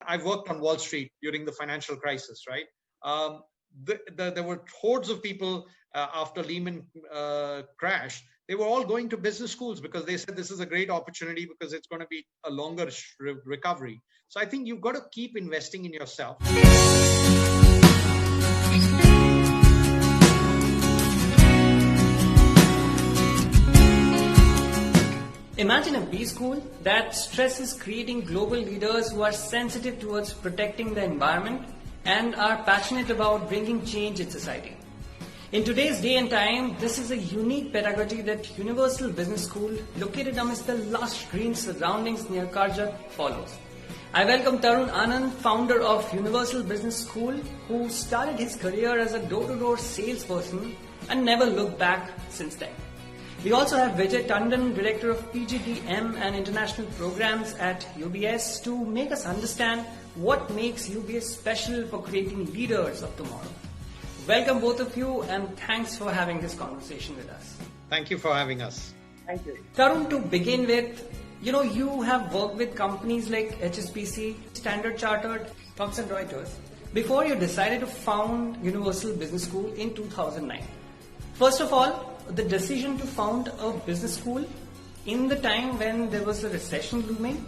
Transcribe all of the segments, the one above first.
I've worked on Wall Street during the financial crisis, right? There were hordes of people after Lehman crash. They were all going to business schools because they said this is a great opportunity because it's going to be a longer recovery. So I think you've got to keep investing in yourself. Imagine a B school that stresses creating global leaders who are sensitive towards protecting the environment and are passionate about bringing change in society. In today's day and time, this is a unique pedagogy that Universal Business School, located amidst the lush green surroundings near Karjat, follows. I welcome Tarun Anand, founder of Universal Business School, who started his career as a door-to-door salesperson and never looked back since then. We also have Vijay Tandon, Director of PGDM and International Programs at UBS, to make us understand what makes UBS special for creating leaders of tomorrow. Welcome both of you, and thanks for having this conversation with us. Thank you for having us. Thank you. Tarun, to begin with, you have worked with companies like HSBC, Standard Chartered, Thomson Reuters, before you decided to found Universal Business School in 2009. First of all, the decision to found a business school in the time when there was a recession looming,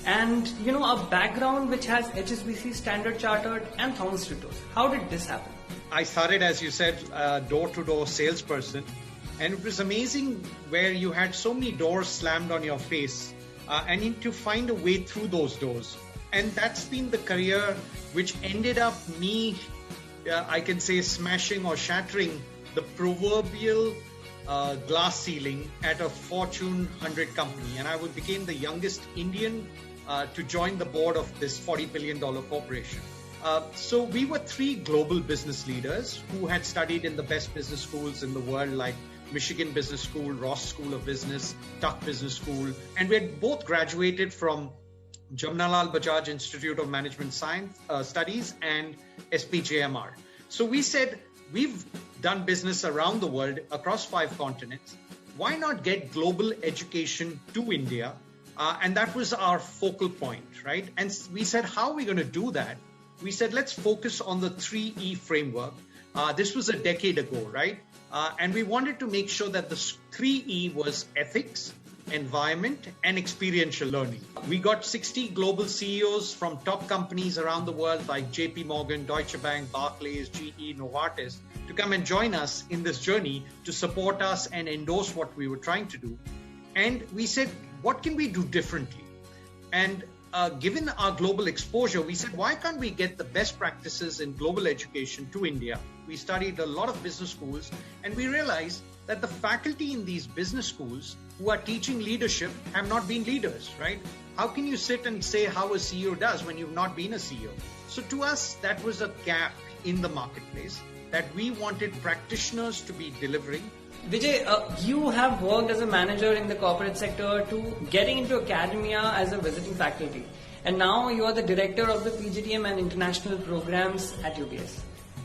and a background which has HSBC, Standard Chartered and Thomson Reuters. How did this happen? I started, as you said, door-to-door salesperson, and it was amazing where you had so many doors slammed on your face and you need to find a way through those doors. And that's been the career which ended up me, I can say, smashing or shattering the proverbial glass ceiling at a Fortune 100 company. And I became the youngest Indian to join the board of this $40 billion corporation. So we were three global business leaders who had studied in the best business schools in the world, like Michigan Business School, Ross School of Business, Tuck Business School. And we had both graduated from Jamnalal Bajaj Institute of Management Science Studies and SPJMR. So we said, we've done business around the world, across 5 continents. Why not get global education to India? And that was our focal point, right? And we said, how are we going to do that? We said, let's focus on the 3E framework. This was a decade ago, right? And we wanted to make sure that the 3E was ethics, environment, and experiential learning. We got 60 global CEOs from top companies around the world like JP Morgan, Deutsche Bank, Barclays, GE, Novartis to come and join us in this journey to support us and endorse what we were trying to do. And we said, what can we do differently? And given our global exposure, we said, why can't we get the best practices in global education to India? We studied a lot of business schools, and we realized that the faculty in these business schools who are teaching leadership have not been leaders, right? How can you sit and say how a CEO does when you've not been a CEO? So to us, that was a gap in the marketplace that we wanted practitioners to be delivering. Vijay, you have worked as a manager in the corporate sector to getting into academia as a visiting faculty. And now you are the director of the PGDM and international programs at UBS.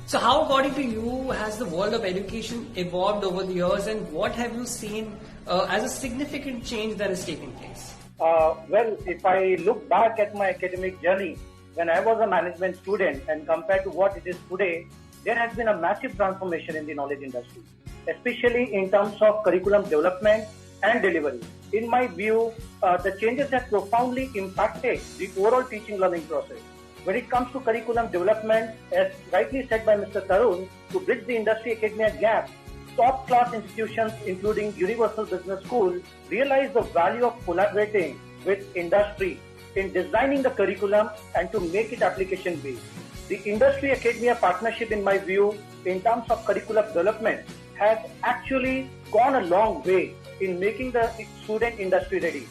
So how, according to you, has the world of education evolved over the years, and what have you seen as a significant change that is taking place? Well, if I look back at my academic journey, when I was a management student and compared to what it is today, there has been a massive transformation in the knowledge industry, especially in terms of curriculum development and delivery. In my view, the changes have profoundly impacted the overall teaching learning process. When it comes to curriculum development, as rightly said by Mr. Tarun, to bridge the industry-academia gap, top-class institutions including Universal Business School realize the value of collaborating with industry in designing the curriculum and to make it application-based. The industry-academia partnership, in my view, in terms of curriculum development, has actually gone a long way in making the student industry ready.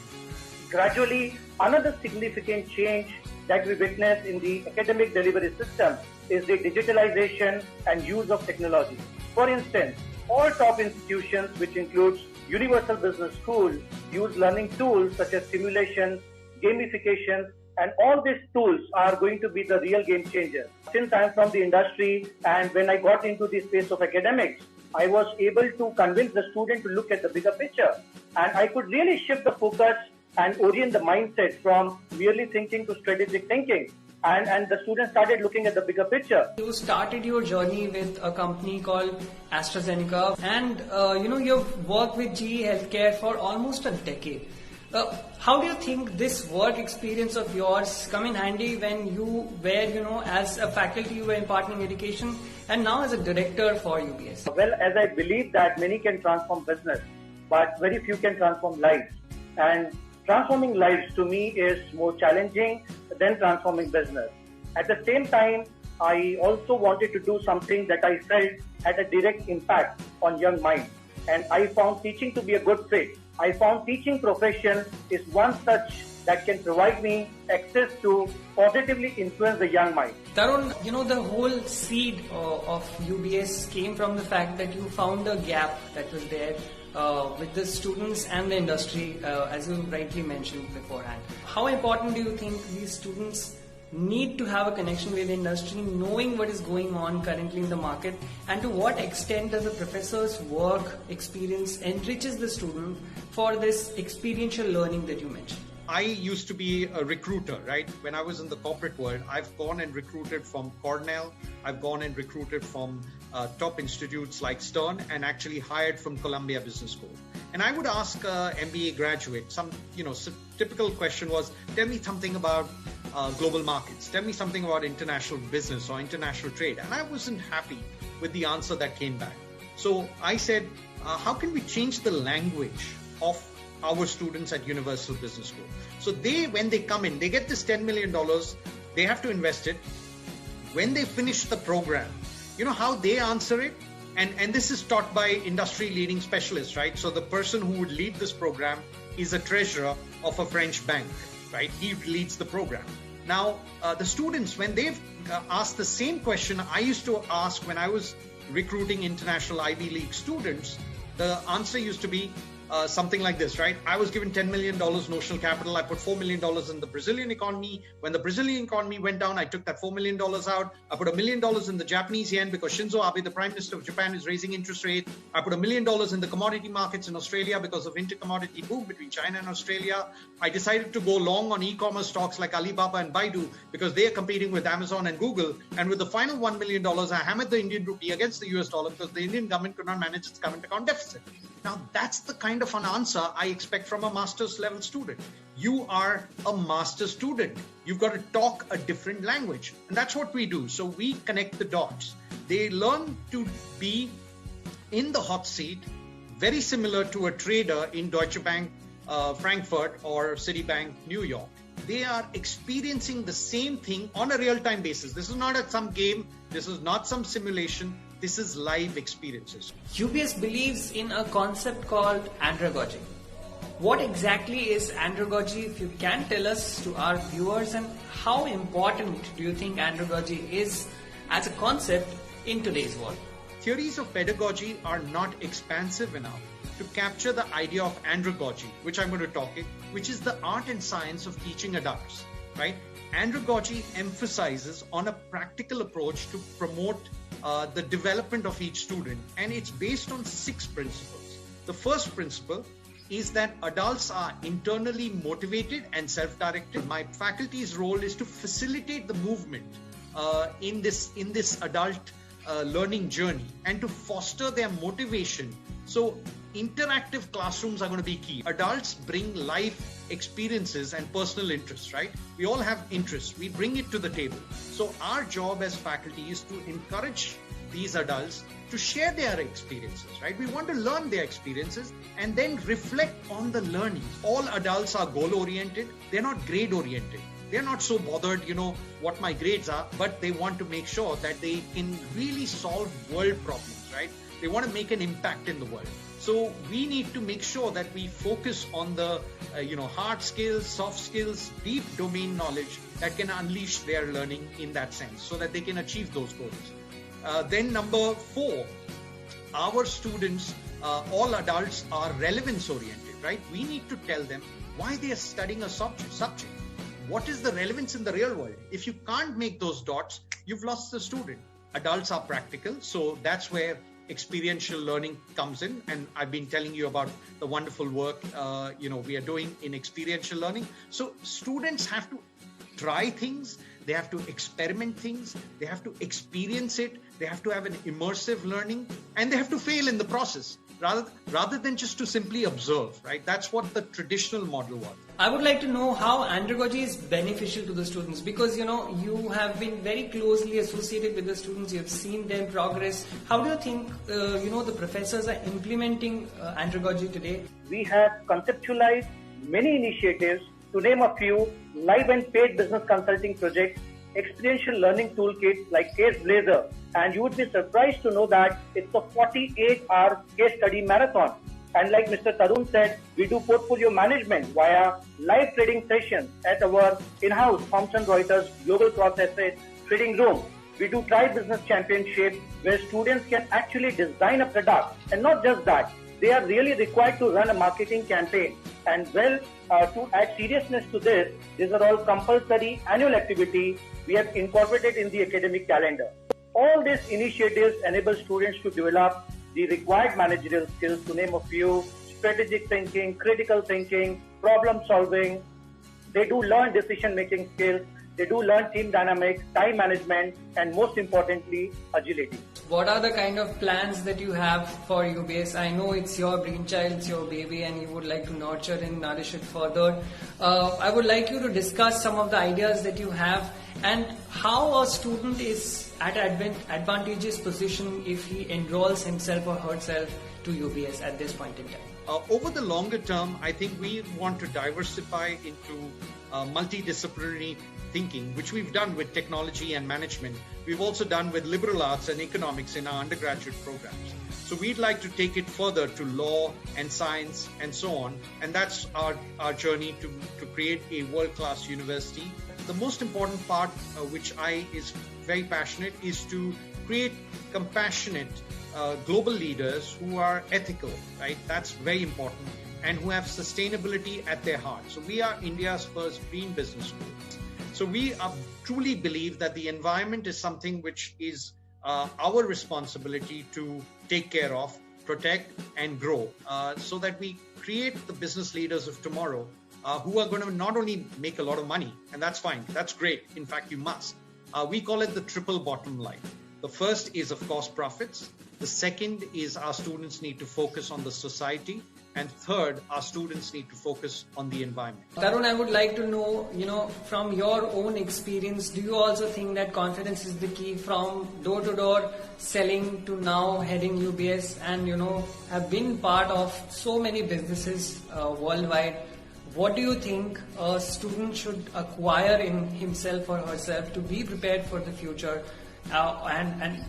Gradually, another significant change that we witness in the academic delivery system is the digitalization and use of technology. For instance, all top institutions, which includes Universal Business School, use learning tools such as simulation, gamification, and all these tools are going to be the real game changers. Since I'm from the industry and when I got into the space of academics, I was able to convince the student to look at the bigger picture, and I could really shift the focus and orient the mindset from merely thinking to strategic thinking. And the students started looking at the bigger picture. You started your journey with a company called AstraZeneca, and you've worked with GE Healthcare for almost a decade. How do you think this work experience of yours come in handy when you were, as a faculty, you were imparting education, and now as a director for UBS? Well, as I believe that many can transform business, but very few can transform lives. And transforming lives to me is more challenging than transforming business. At the same time, I also wanted to do something that I felt had a direct impact on young minds. And I found teaching to be a good fit. I found teaching profession is one such that can provide me access to positively influence the young mind. Tarun, the whole seed of UBS came from the fact that you found a gap that was there with the students and the industry, as you rightly mentioned beforehand. How important do you think these students need to have a connection with the industry, knowing what is going on currently in the market, and to what extent does the professor's work experience enriches the student for this experiential learning that you mentioned? I used to be a recruiter, right? When I was in the corporate world, I've gone and recruited from Cornell. I've gone and recruited from top institutes like Stern, and actually hired from Columbia Business School. And I would ask MBA graduate, typical question was, tell me something about global markets. Tell me something about international business or international trade. And I wasn't happy with the answer that came back. So I said, how can we change the language of our students at Universal Business School? So when they come in, they get this $10 million, they have to invest it. When they finish the program, you know how they answer it? And this is taught by industry leading specialists, right? So the person who would lead this program is a treasurer of a French bank, right? He leads the program. Now, the students, when they've asked the same question I used to ask when I was recruiting international Ivy League students, the answer used to be something like this, right? I was given $10 million notional capital. I put $4 million in the Brazilian economy. When the Brazilian economy went down, I took that $4 million out. I put $1 million in the Japanese yen because Shinzo Abe, the Prime Minister of Japan, is raising interest rates. I put $1 million in the commodity markets in Australia because of inter-commodity boom between China and Australia. I decided to go long on e-commerce stocks like Alibaba and Baidu because they are competing with Amazon and Google. And with the final $1 million, I hammered the Indian rupee against the US dollar because the Indian government could not manage its current account deficit. Now, that's the kind of an answer I expect from a master's level student. You are a master's student. You've got to talk a different language. And that's what we do. So we connect the dots. They learn to be in the hot seat, very similar to a trader in Deutsche Bank, Frankfurt, or Citibank, New York. They are experiencing the same thing on a real-time basis. This is not at some game. This is not some simulation. This is live experiences. UBS believes in a concept called andragogy. What exactly is andragogy, if you can tell us to our viewers, and how important do you think andragogy is as a concept in today's world? Theories of pedagogy are not expansive enough to capture the idea of andragogy, which I'm going to talk it, which is the art and science of teaching adults, right? Andragogy emphasizes on a practical approach to promote the development of each student, and it's based on 6 principles. The first principle is that adults are internally motivated and self-directed. My faculty's role is to facilitate the movement in this adult learning journey and to foster their motivation. So interactive classrooms are going to be key. Adults bring life experiences and personal interests, right? We all have interests. We bring it to the table. So our job as faculty is to encourage these adults to share their experiences, right? We want to learn their experiences and then reflect on the learning. All adults are goal-oriented. They're not grade-oriented. They're not so bothered, what my grades are, but they want to make sure that they can really solve world problems, right? They want to make an impact in the world. So we need to make sure that we focus on the, hard skills, soft skills, deep domain knowledge that can unleash their learning in that sense so that they can achieve those goals. Then number 4, our students, all adults are relevance oriented, right? We need to tell them why they are studying a subject. What is the relevance in the real world? If you can't make those dots, you've lost the student. Adults are practical, so that's where experiential learning comes in, and I've been telling you about the wonderful work we are doing in experiential learning. So students have to try things, they have to experiment things, they have to experience it, they have to have an immersive learning, and they have to fail in the process rather than just to simply observe, right? That's what the traditional model was. I would like to know how andragogy is beneficial to the students, because you have been very closely associated with the students, you have seen them progress. How do you think the professors are implementing andragogy today? We have conceptualized many initiatives. To name a few, live and paid business consulting projects, experiential learning toolkits like Case Blazer, and you would be surprised to know that it's a 48-hour case study marathon. And like Mr. Tarun said, we do portfolio management via live trading sessions at our in-house Thomson Reuters Global Cross-Asset Trading Room. We do Try Business Championship where students can actually design a product, and not just that, they are really required to run a marketing campaign. And to add seriousness to this, these are all compulsory annual activities we have incorporated in the academic calendar. All these initiatives enable students to develop the required managerial skills, to name a few: strategic thinking, critical thinking, problem solving. They do learn decision-making skills. They do learn team dynamics, time management, and most importantly, agility. What are the kind of plans that you have for UBS? I know it's your brainchild, it's your baby, and you would like to nurture and nourish it further. I would like you to discuss some of the ideas that you have and how a student is at an advantageous position if he enrolls himself or herself to UBS at this point in time. Over the longer term, I think we want to diversify into multidisciplinary thinking, which we've done with technology and management. We've also done with liberal arts and economics in our undergraduate programs. So we'd like to take it further to law and science and so on. And that's our journey to create a world-class university. The most important part, which is very passionate, is to create compassionate global leaders who are ethical, right? That's very important, and who have sustainability at their heart. So we are India's first green business school. So we truly believe that the environment is something which is our responsibility to take care of, protect, and grow, so that we create the business leaders of tomorrow who are going to not only make a lot of money, and that's fine, that's great. In fact, you must. We call it the triple bottom line. The first is, of course, profits. The second is our students need to focus on the society. And third, our students need to focus on the environment. Tarun, I would like to know, from your own experience, do you also think that confidence is the key from door-to-door selling to now heading UBS and, have been part of so many businesses worldwide? What do you think a student should acquire in himself or herself to be prepared for the future? And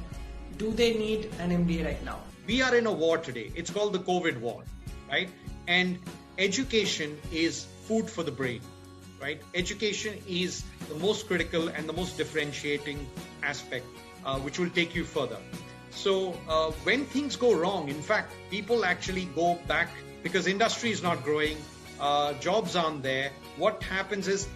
do they need an MBA right now? We are in a war today. It's called the COVID war, right? And education is food for the brain, right? Education is the most critical and the most differentiating aspect, which will take you further. So when things go wrong, in fact, people actually go back because industry is not growing, jobs aren't there. What happens is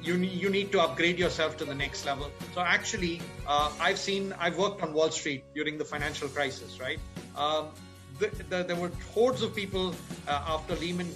you need to upgrade yourself to the next level. So actually, I've worked on Wall Street during the financial crisis, right? There were hordes of people after Lehman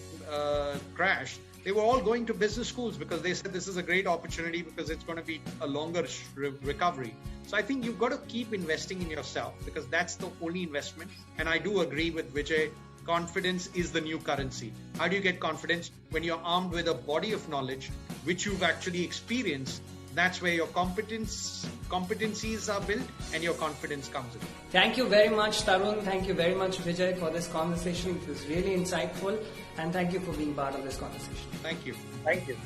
crash. They were all going to business schools because they said this is a great opportunity because it's going to be a longer recovery. So I think you've got to keep investing in yourself because that's the only investment. And I do agree with Vijay. Confidence is the new currency. How do you get confidence? When you're armed with a body of knowledge, which you've actually experienced. That's where your competencies are built and your confidence comes in. Thank you very much, Tarun. Thank you very much, Vijay, for this conversation. It was really insightful. And thank you for being part of this conversation. Thank you. Thank you.